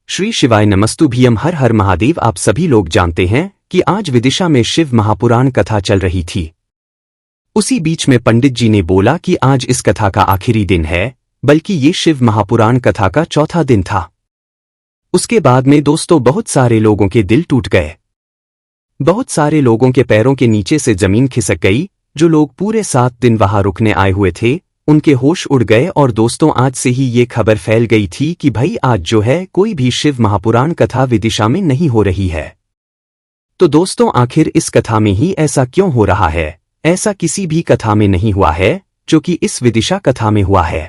श्री शिवाय नमस्तुभ्यम। हर हर महादेव। आप सभी लोग जानते हैं कि आज विदिशा में शिव महापुराण कथा चल रही थी। उसी बीच में पंडित जी ने बोला कि आज इस कथा का आखिरी दिन है, बल्कि ये शिव महापुराण कथा का चौथा दिन था। उसके बाद में दोस्तों बहुत सारे लोगों के दिल टूट गए। बहुत सारे लोगों के पैरों के नीचे से जमीन खिसक गई। जो लोग पूरे 7 दिन वहां रुकने आए हुए थे उनके होश उड़ गए। और दोस्तों आज से ही ये खबर फैल गई थी कि भाई आज जो है कोई भी शिव महापुराण कथा विदिशा में नहीं हो रही है। तो दोस्तों आखिर इस कथा में ही ऐसा क्यों हो रहा है? ऐसा किसी भी कथा में नहीं हुआ है जो कि इस विदिशा कथा में हुआ है।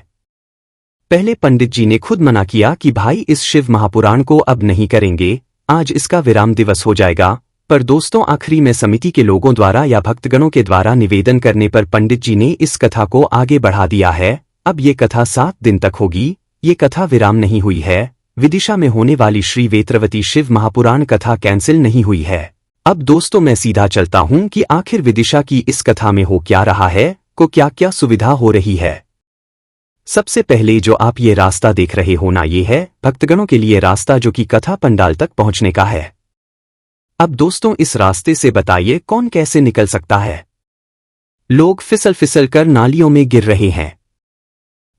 पहले पंडित जी ने खुद मना किया कि भाई इस शिव महापुराण को अब नहीं करेंगे, आज इसका विराम दिवस हो जाएगा। पर दोस्तों आखिरी में समिति के लोगों द्वारा या भक्तगणों के द्वारा निवेदन करने पर पंडित जी ने इस कथा को आगे बढ़ा दिया है। अब ये कथा 7 दिन तक होगी। ये कथा विराम नहीं हुई है। विदिशा में होने वाली श्री वेत्रवती शिव महापुराण कथा कैंसिल नहीं हुई है। अब दोस्तों मैं सीधा चलता हूं कि आखिर विदिशा की इस कथा में हो क्या रहा है, को क्या क्या सुविधा हो रही है। सबसे पहले जो आप ये रास्ता देख रहे हो ना, ये है भक्तगणों के लिए रास्ता जो कि कथा पंडाल तक पहुंचने का है। अब दोस्तों इस रास्ते से बताइए कौन कैसे निकल सकता है? लोग फिसल फिसल कर नालियों में गिर रहे हैं।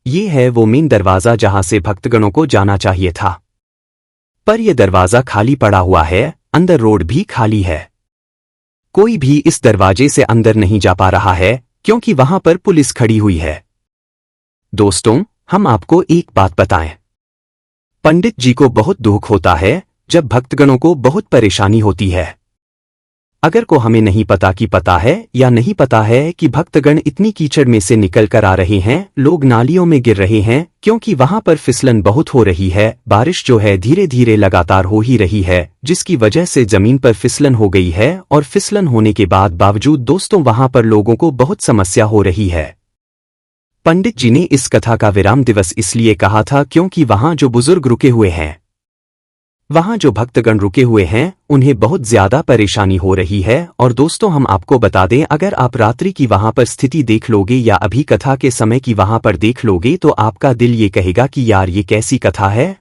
ये है वो मेन दरवाजा जहां से भक्तगणों को जाना चाहिए था, पर यह दरवाजा खाली पड़ा हुआ है। अंदर रोड भी खाली है। कोई भी इस दरवाजे से अंदर नहीं जा पा रहा है क्योंकि वहां पर पुलिस खड़ी हुई है। दोस्तों हम आपको एक बात बताएं, पंडित जी को बहुत दुख होता है जब भक्तगणों को बहुत परेशानी होती है। अगर को हमें नहीं पता कि पता है या नहीं पता है कि भक्तगण इतनी कीचड़ में से निकल कर आ रहे हैं, लोग नालियों में गिर रहे हैं क्योंकि वहां पर फिसलन बहुत हो रही है। बारिश जो है धीरे धीरे लगातार हो ही रही है, जिसकी वजह से जमीन पर फिसलन हो गई है। और फिसलन होने के बावजूद दोस्तों वहां पर लोगों को बहुत समस्या हो रही है। पंडित जी ने इस कथा का विराम दिवस इसलिए कहा था क्योंकि वहां जो बुजुर्ग रुके हुए हैं, वहां जो भक्तगण रुके हुए हैं, उन्हें बहुत ज्यादा परेशानी हो रही है। और दोस्तों हम आपको बता दें, अगर आप रात्रि की वहां पर स्थिति देख लोगे या अभी कथा के समय की वहां पर देख लोगे तो आपका दिल ये कहेगा कि यार ये कैसी कथा है।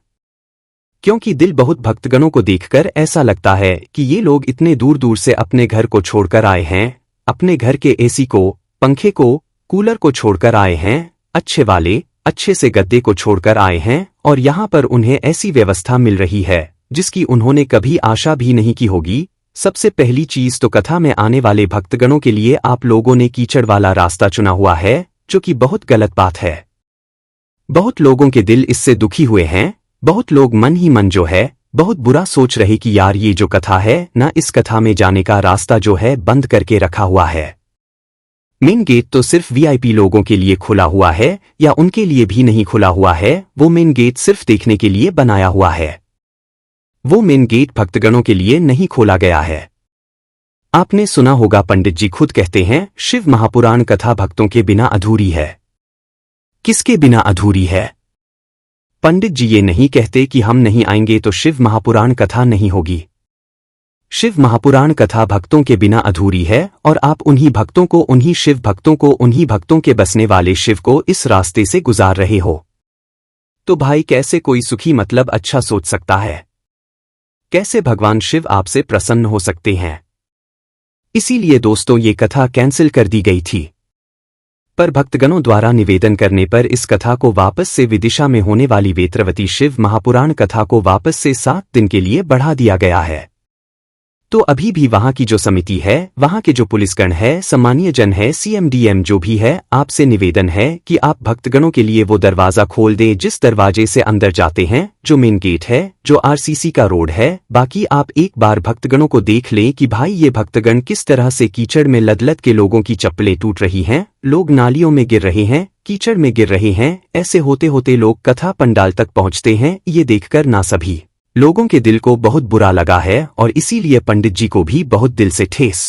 क्योंकि दिल बहुत भक्तगणों को देखकर ऐसा लगता है कि ये लोग इतने दूर दूर से अपने घर को छोड़कर आए हैं, अपने घर के एसी को, पंखे को, कूलर को छोड़कर आए हैं, अच्छे से गद्दे को छोड़कर आए हैं। और यहाँ पर उन्हें ऐसी व्यवस्था मिल रही है जिसकी उन्होंने कभी आशा भी नहीं की होगी। सबसे पहली चीज तो कथा में आने वाले भक्तगणों के लिए आप लोगों ने कीचड़ वाला रास्ता चुना हुआ है, जो कि बहुत गलत बात है। बहुत लोगों के दिल इससे दुखी हुए हैं। बहुत लोग मन ही मन जो है बहुत बुरा सोच रहे कि यार ये जो कथा है ना, इस कथा में जाने का रास्ता जो है बंद करके रखा हुआ है। मेन गेट तो सिर्फ वीआईपी लोगों के लिए खुला हुआ है या उनके लिए भी नहीं खुला हुआ है। वो मेन गेट सिर्फ देखने के लिए बनाया हुआ है। वो मेन गेट भक्तगणों के लिए नहीं खोला गया है। आपने सुना होगा पंडित जी खुद कहते हैं शिव महापुराण कथा भक्तों के बिना अधूरी है। किसके बिना अधूरी है? पंडित जी ये नहीं कहते कि हम नहीं आएंगे तो शिव महापुराण कथा नहीं होगी। शिव महापुराण कथा भक्तों के बिना अधूरी है। और आप उन्हीं भक्तों को, उन्हीं शिव भक्तों को, उन्हीं भक्तों के बसने वाले शिव को इस रास्ते से गुजार रहे हो। तो भाई कैसे कोई सुखी मतलब अच्छा सोच सकता है? कैसे भगवान शिव आपसे प्रसन्न हो सकते हैं? इसीलिए दोस्तों ये कथा कैंसिल कर दी गई थी। पर भक्तगणों द्वारा निवेदन करने पर इस कथा को वापस से विदिशा में होने वाली वेत्रवती शिव महापुराण कथा को वापस से 7 दिन के लिए बढ़ा दिया गया है। तो अभी भी वहां की जो समिति है, वहां के जो पुलिसगण है, सम्मानीय जन है, सीएमडीएम जो भी है, आपसे निवेदन है कि आप भक्तगणों के लिए वो दरवाजा खोल दें जिस दरवाजे से अंदर जाते हैं, जो मेन गेट है, जो आरसीसी का रोड है। बाकी आप एक बार भक्तगणों को देख लें कि भाई ये भक्तगण किस तरह से कीचड़ में लदलद के लोगों की चप्पलें टूट रही हैं, लोग नालियों में गिर रहे हैं, कीचड़ में गिर रहे हैं। ऐसे होते होते लोग कथा पंडाल तक पहुंचते हैं। ये देखकर ना सभी लोगों के दिल को बहुत बुरा लगा है और इसीलिए पंडित जी को भी बहुत दिल से ठेस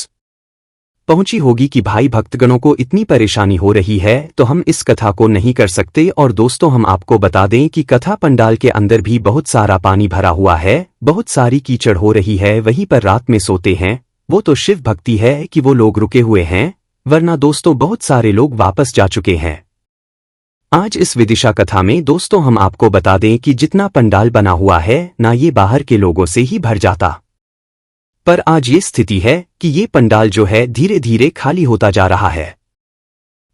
पहुंची होगी कि भाई भक्तगणों को इतनी परेशानी हो रही है तो हम इस कथा को नहीं कर सकते। और दोस्तों हम आपको बता दें कि कथा पंडाल के अंदर भी बहुत सारा पानी भरा हुआ है, बहुत सारी कीचड़ हो रही है। वहीं पर रात में सोते हैं, वो तो शिव भक्ति है कि वो लोग रुके हुए हैं, वरना दोस्तों बहुत सारे लोग वापस जा चुके हैं। आज इस विदिशा कथा में दोस्तों हम आपको बता दें कि जितना पंडाल बना हुआ है ना ये बाहर के लोगों से ही भर जाता, पर आज ये स्थिति है कि ये पंडाल जो है धीरे धीरे खाली होता जा रहा है।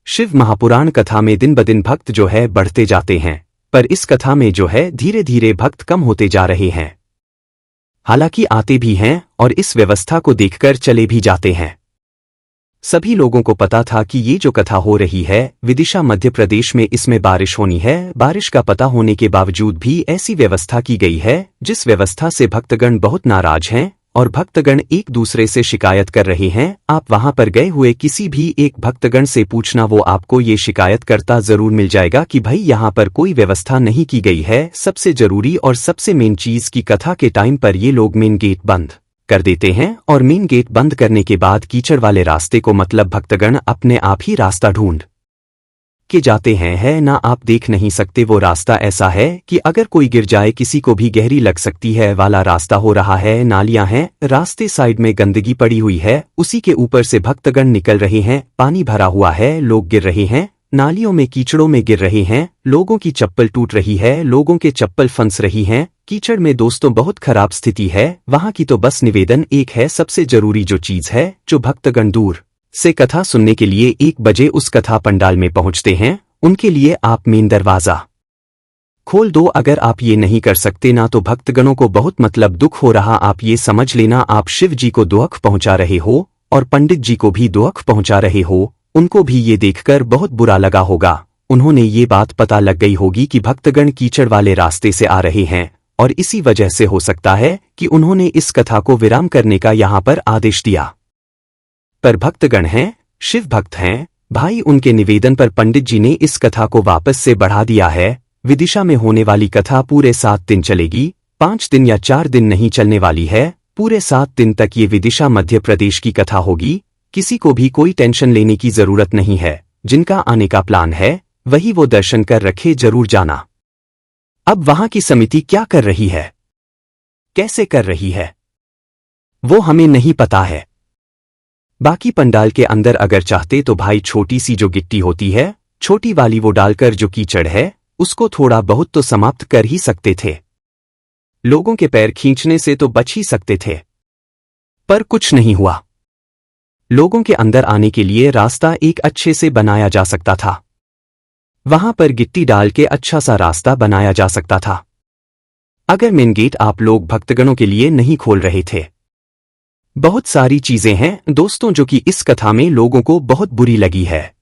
शिव महापुराण कथा में दिन ब दिन भक्त जो है बढ़ते जाते हैं, पर इस कथा में जो है धीरे धीरे भक्त कम होते जा रहे हैं। हालांकि आते भी हैं और इस व्यवस्था को देखकर चले भी जाते हैं। सभी लोगों को पता था कि ये जो कथा हो रही है विदिशा मध्य प्रदेश में, इसमें बारिश होनी है। बारिश का पता होने के बावजूद भी ऐसी व्यवस्था की गई है जिस व्यवस्था से भक्तगण बहुत नाराज हैं और भक्तगण एक दूसरे से शिकायत कर रहे हैं। आप वहां पर गए हुए किसी भी एक भक्तगण से पूछना, वो आपको ये शिकायत करता जरूर मिल जाएगा कि भाई यहाँ पर कोई व्यवस्था नहीं की गई है। सबसे जरूरी और सबसे मेन चीज की कथा के टाइम पर ये लोग मेन गेट बंद कर देते हैं और मेन गेट बंद करने के बाद कीचड़ वाले रास्ते को मतलब भक्तगण अपने आप ही रास्ता ढूंढ के जाते हैं। है ना, आप देख नहीं सकते, वो रास्ता ऐसा है कि अगर कोई गिर जाए किसी को भी गहरी लग सकती है वाला रास्ता हो रहा है। नालियां हैं, रास्ते साइड में गंदगी पड़ी हुई है, उसी के ऊपर से भक्तगण निकल रहे हैं। पानी भरा हुआ है, लोग गिर रहे हैं, नालियों में कीचड़ों में गिर रहे हैं, लोगों की चप्पल टूट रही है, लोगों के चप्पल फंस रही हैं। कीचड़ में दोस्तों बहुत खराब स्थिति है वहां की। तो बस निवेदन एक है, सबसे जरूरी जो चीज है, जो भक्तगण दूर से कथा सुनने के लिए 1 बजे उस कथा पंडाल में पहुंचते हैं, उनके लिए आप मेन दरवाजा खोल दो। अगर आप ये नहीं कर सकते ना तो भक्तगणों को बहुत मतलब दुख हो रहा। आप ये समझ लेना, आप शिव जी को दुख पहुंचा रहे हो और पंडित जी को भी दुख पहुंचा रहे हो। उनको भी ये देखकर बहुत बुरा लगा होगा। उन्होंने ये बात पता लग गई होगी कि भक्तगण कीचड़ वाले रास्ते से आ रहे हैं और इसी वजह से हो सकता है कि उन्होंने इस कथा को विराम करने का यहाँ पर आदेश दिया। पर भक्तगण हैं, शिव भक्त हैं भाई, उनके निवेदन पर पंडित जी ने इस कथा को वापस से बढ़ा दिया है। विदिशा में होने वाली कथा पूरे 7 दिन चलेगी, 5 दिन या 4 दिन नहीं चलने वाली है। पूरे 7 दिन तक ये विदिशा मध्य प्रदेश की कथा होगी। किसी को भी कोई टेंशन लेने की जरूरत नहीं है। जिनका आने का प्लान है वही वो दर्शन कर रखे, जरूर जाना। अब वहां की समिति क्या कर रही है, कैसे कर रही है, वो हमें नहीं पता है। बाकी पंडाल के अंदर अगर चाहते तो भाई छोटी सी जो गिट्टी होती है, छोटी वाली, वो डालकर जो कीचड़ है उसको थोड़ा बहुत तो समाप्त कर ही सकते थे। लोगों के पैर खींचने से तो बच ही सकते थे, पर कुछ नहीं हुआ। लोगों के अंदर आने के लिए रास्ता एक अच्छे से बनाया जा सकता था। वहां पर गिट्टी डाल के अच्छा सा रास्ता बनाया जा सकता था। अगर मेन गेट आप लोग भक्तगणों के लिए नहीं खोल रहे थे। बहुत सारी चीजें हैं दोस्तों जो कि इस कथा में लोगों को बहुत बुरी लगी है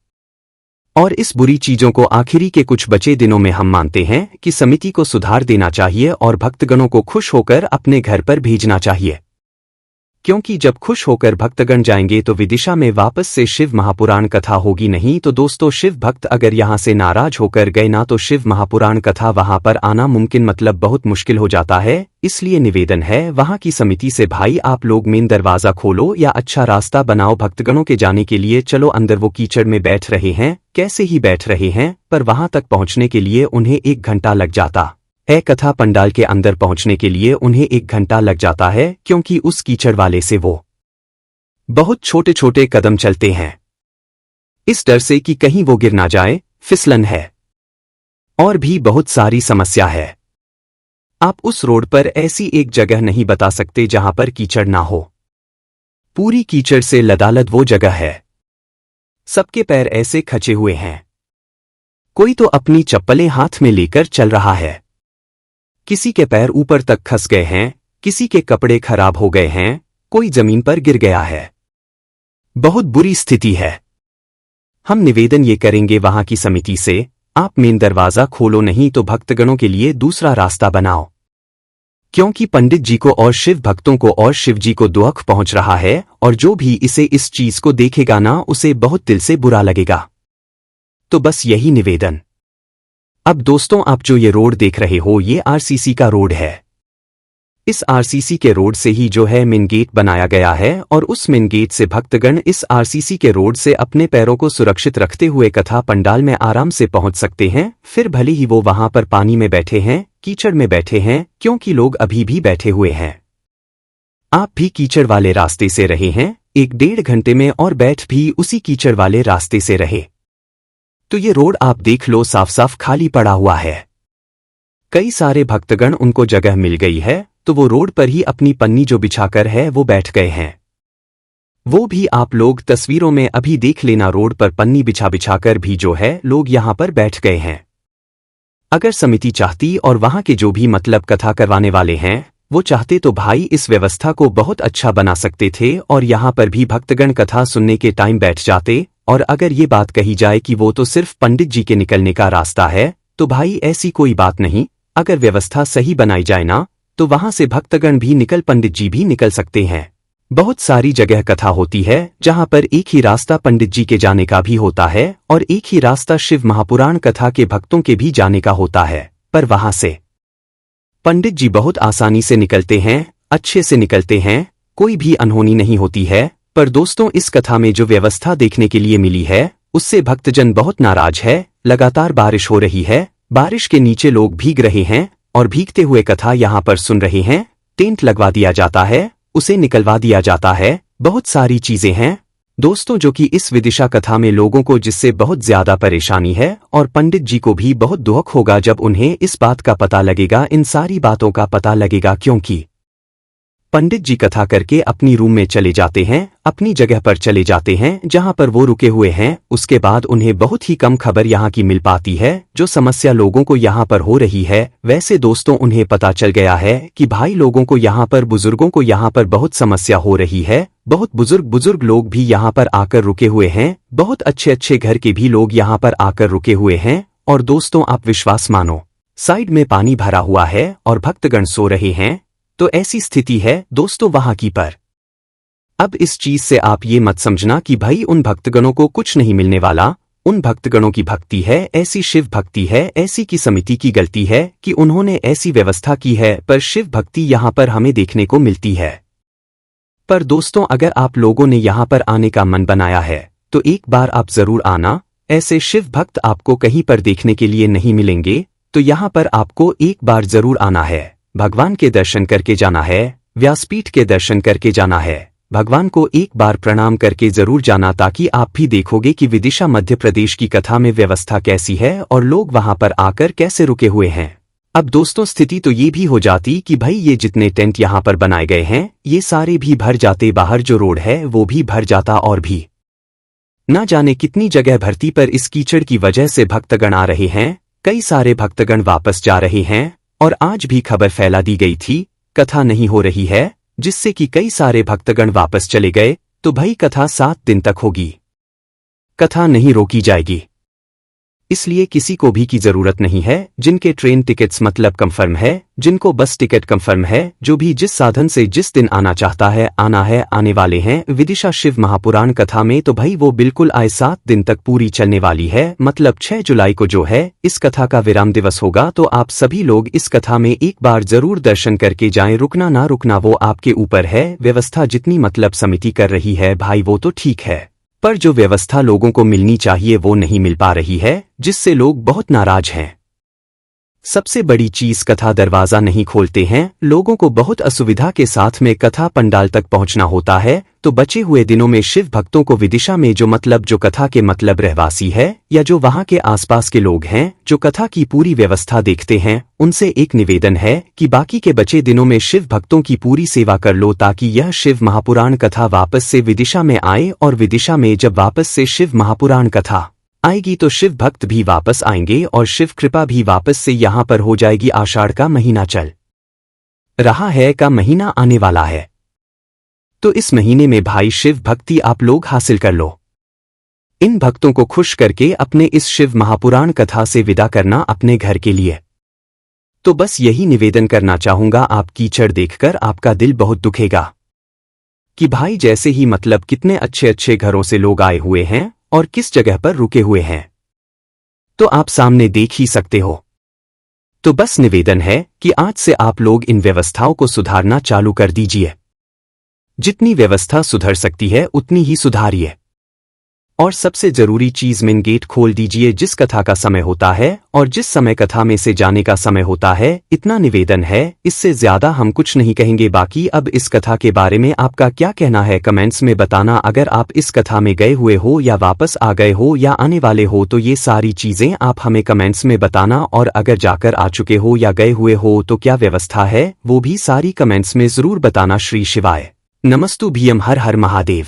और इस बुरी चीजों को आखिरी के कुछ बचे दिनों में हम मानते हैं कि समिति को सुधार देना चाहिए और भक्तगणों को खुश होकर अपने घर पर भेजना चाहिए। क्योंकि जब खुश होकर भक्तगण जाएंगे तो विदिशा में वापस से शिव महापुराण कथा होगी। नहीं तो दोस्तों शिव भक्त अगर यहां से नाराज होकर गए ना तो शिव महापुराण कथा वहां पर आना मुमकिन मतलब बहुत मुश्किल हो जाता है। इसलिए निवेदन है वहां की समिति से, भाई आप लोग मेन दरवाजा खोलो या अच्छा रास्ता बनाओ भक्तगणों के जाने के लिए। चलो अंदर वो कीचड़ में बैठ रहे हैं, कैसे ही बैठ रहे हैं, पर वहां तक पहुंचने के लिए उन्हें 1 घंटा लग जाता है। कथा पंडाल के अंदर पहुंचने के लिए उन्हें 1 घंटा लग जाता है, क्योंकि उस कीचड़ वाले से वो बहुत छोटे छोटे कदम चलते हैं, इस डर से कि कहीं वो गिर ना जाए, फिसलन है और भी बहुत सारी समस्या है। आप उस रोड पर ऐसी एक जगह नहीं बता सकते जहां पर कीचड़ ना हो। पूरी कीचड़ से लदालद वो जगह है। सबके पैर ऐसे खचे हुए हैं, कोई तो अपनी चप्पलें हाथ में लेकर चल रहा है, किसी के पैर ऊपर तक खस गए हैं, किसी के कपड़े खराब हो गए हैं, कोई जमीन पर गिर गया है। बहुत बुरी स्थिति है। हम निवेदन ये करेंगे वहां की समिति से, आप मेन दरवाजा खोलो, नहीं तो भक्तगणों के लिए दूसरा रास्ता बनाओ। क्योंकि पंडित जी को और शिव भक्तों को और शिव जी को दुख पहुंच रहा है और जो भी इस चीज को देखेगा ना उसे बहुत दिल से बुरा लगेगा। तो बस यही निवेदन। अब दोस्तों आप जो ये रोड देख रहे हो ये आरसीसी का रोड है। इस आरसीसी के रोड से ही जो है मेन गेट बनाया गया है और उस मेन गेट से भक्तगण इस आरसीसी के रोड से अपने पैरों को सुरक्षित रखते हुए कथा पंडाल में आराम से पहुंच सकते हैं। फिर भले ही वो वहां पर पानी में बैठे हैं, कीचड़ में बैठे हैं, क्योंकि लोग अभी भी बैठे हुए हैं। आप भी कीचड़ वाले रास्ते से रहे हैं, 1-1.5 घंटे में और बैठ भी उसी कीचड़ वाले रास्ते से रहे तो ये रोड आप देख लो, साफ साफ खाली पड़ा हुआ है। कई सारे भक्तगण उनको जगह मिल गई है तो वो रोड पर ही अपनी पन्नी जो बिछाकर है वो बैठ गए हैं। वो भी आप लोग तस्वीरों में अभी देख लेना, रोड पर पन्नी बिछाकर भी जो है लोग यहां पर बैठ गए हैं। अगर समिति चाहती और वहां के जो भी मतलब कथा करवाने वाले हैं वो चाहते तो भाई इस व्यवस्था को बहुत अच्छा बना सकते थे और यहां पर भी भक्तगण कथा सुनने के टाइम बैठ जाते। और अगर ये बात कही जाए कि वो तो सिर्फ पंडित जी के निकलने का रास्ता है, तो भाई ऐसी कोई बात नहीं। अगर व्यवस्था सही बनाई जाए ना तो वहां से भक्तगण भी निकल, पंडित जी भी निकल सकते हैं। बहुत सारी जगह कथा होती है जहां पर एक ही रास्ता पंडित जी के जाने का भी होता है और एक ही रास्ता शिव महापुराण कथा के भक्तों के भी जाने का होता है, पर वहां से पंडित जी बहुत आसानी से निकलते हैं, अच्छे से निकलते हैं, कोई भी अनहोनी नहीं होती है। पर दोस्तों, इस कथा में जो व्यवस्था देखने के लिए मिली है उससे भक्तजन बहुत नाराज है। लगातार बारिश हो रही है, बारिश के नीचे लोग भीग रहे हैं और भीगते हुए कथा यहां पर सुन रहे हैं। टेंट लगवा दिया जाता है, उसे निकलवा दिया जाता है, बहुत सारी चीजें हैं दोस्तों जो कि इस विदिशा कथा में लोगों को जिससे बहुत ज्यादा परेशानी है। और पंडित जी को भी बहुत दुख होगा जब उन्हें इस बात का पता लगेगा, इन सारी बातों का पता लगेगा, क्योंकि पंडित जी कथा करके अपनी रूम में चले जाते हैं, अपनी जगह पर चले जाते हैं जहां पर वो रुके हुए हैं। उसके बाद उन्हें बहुत ही कम खबर यहां की मिल पाती है जो समस्या लोगों को यहां पर हो रही है। वैसे दोस्तों, उन्हें पता चल गया है कि भाई लोगों को यहां पर, बुजुर्गों को यहां पर बहुत समस्या हो रही है। बहुत बुजुर्ग लोग भी यहां पर आकर रुके हुए हैं, बहुत अच्छे अच्छे घर के भी लोग यहां पर आकर रुके हुए हैं। और दोस्तों, आप विश्वास मानो, साइड में पानी भरा हुआ है और भक्तगण सो रहे हैं। तो ऐसी स्थिति है दोस्तों वहां की। पर अब इस चीज से आप ये मत समझना कि भाई उन भक्तगणों को कुछ नहीं मिलने वाला। उन भक्तगणों की भक्ति है, ऐसी शिव भक्ति है, ऐसी की समिति की गलती है कि उन्होंने ऐसी व्यवस्था की है, पर शिव भक्ति यहां पर हमें देखने को मिलती है। पर दोस्तों, अगर आप लोगों ने यहां पर आने का मन बनाया है तो एक बार आप जरूर आना। ऐसे शिव भक्त आपको कहीं पर देखने के लिए नहीं मिलेंगे, तो यहां पर आपको एक बार जरूर आना है। भगवान के दर्शन करके जाना है, व्यासपीठ के दर्शन करके जाना है, भगवान को एक बार प्रणाम करके जरूर जाना, ताकि आप भी देखोगे कि विदिशा मध्य प्रदेश की कथा में व्यवस्था कैसी है और लोग वहां पर आकर कैसे रुके हुए हैं। अब दोस्तों, स्थिति तो ये भी हो जाती कि भाई ये जितने टेंट यहां पर बनाए गए हैं ये सारे भी भर जाते, बाहर जो रोड है वो भी भर जाता और भी ना जाने कितनी जगह भरती। पर इस कीचड़ की वजह से भक्तगण आ रहे हैं, कई सारे भक्तगण वापस जा रहे हैं। और आज भी खबर फैला दी गई थी कथा नहीं हो रही है, जिससे कि कई सारे भक्तगण वापस चले गए। तो भाई कथा 7 दिन तक होगी, कथा नहीं रोकी जाएगी, इसलिए किसी को भी की जरूरत नहीं है। जिनके ट्रेन टिकट्स मतलब कंफर्म है, जिनको बस टिकट कंफर्म है, जो भी जिस साधन से जिस दिन आना चाहता है आना है, आने वाले हैं विदिशा शिव महापुराण कथा में। तो भाई वो बिल्कुल आए 7 दिन तक पूरी चलने वाली है, मतलब 6 जुलाई को जो है इस कथा का विराम दिवस होगा। तो आप सभी लोग इस कथा में एक बार जरूर दर्शन करके जाएं। रुकना ना रुकना वो आपके ऊपर है। व्यवस्था जितनी मतलब समिति कर रही है भाई वो तो ठीक है, पर जो व्यवस्था लोगों को मिलनी चाहिए वो नहीं मिल पा रही है, जिससे लोग बहुत नाराज हैं। सबसे बड़ी चीज, कथा दरवाजा नहीं खोलते हैं, लोगों को बहुत असुविधा के साथ में कथा पंडाल तक पहुंचना होता है। तो बचे हुए दिनों में शिव भक्तों को विदिशा में जो कथा के मतलब रहवासी है या जो वहां के आसपास के लोग हैं जो कथा की पूरी व्यवस्था देखते हैं, उनसे एक निवेदन है कि बाकी के बचे दिनों में शिव भक्तों की पूरी सेवा कर लो, ताकि यह शिव महापुराण कथा वापस से विदिशा में आए। और विदिशा में जब वापस से शिव महापुराण कथा आएगी तो शिव भक्त भी वापस आएंगे और शिव कृपा भी वापस से यहां पर हो जाएगी। आषाढ़ का महीना चल रहा है, का महीना आने वाला है, तो इस महीने में भाई शिव भक्ति आप लोग हासिल कर लो। इन भक्तों को खुश करके अपने इस शिव महापुराण कथा से विदा करना अपने घर के लिए। तो बस यही निवेदन करना चाहूंगा। आप कीचड़ देखकर आपका दिल बहुत दुखेगा कि भाई जैसे ही मतलब कितने अच्छे अच्छे घरों से लोग आए हुए हैं और किस जगह पर रुके हुए हैं, तो आप सामने देख ही सकते हो। तो बस निवेदन है कि आज से आप लोग इन व्यवस्थाओं को सुधारना चालू कर दीजिए। जितनी व्यवस्था सुधर सकती है उतनी ही सुधारिए। और सबसे जरूरी चीज मेन गेट खोल दीजिए जिस कथा का समय होता है और जिस समय कथा में से जाने का समय होता है। इतना निवेदन है, इससे ज्यादा हम कुछ नहीं कहेंगे। बाकी अब इस कथा के बारे में आपका क्या कहना है कमेंट्स में बताना। अगर आप इस कथा में गए हुए हो या वापस आ गए हो या आने वाले हो तो ये सारी चीजें आप हमें कमेंट्स में बताना। और अगर जाकर आ चुके हो या गए हुए हो तो क्या व्यवस्था है वो भी सारी कमेंट्स में जरूर बताना। श्री शिवाय नमस्तु भीम, हर हर महादेव।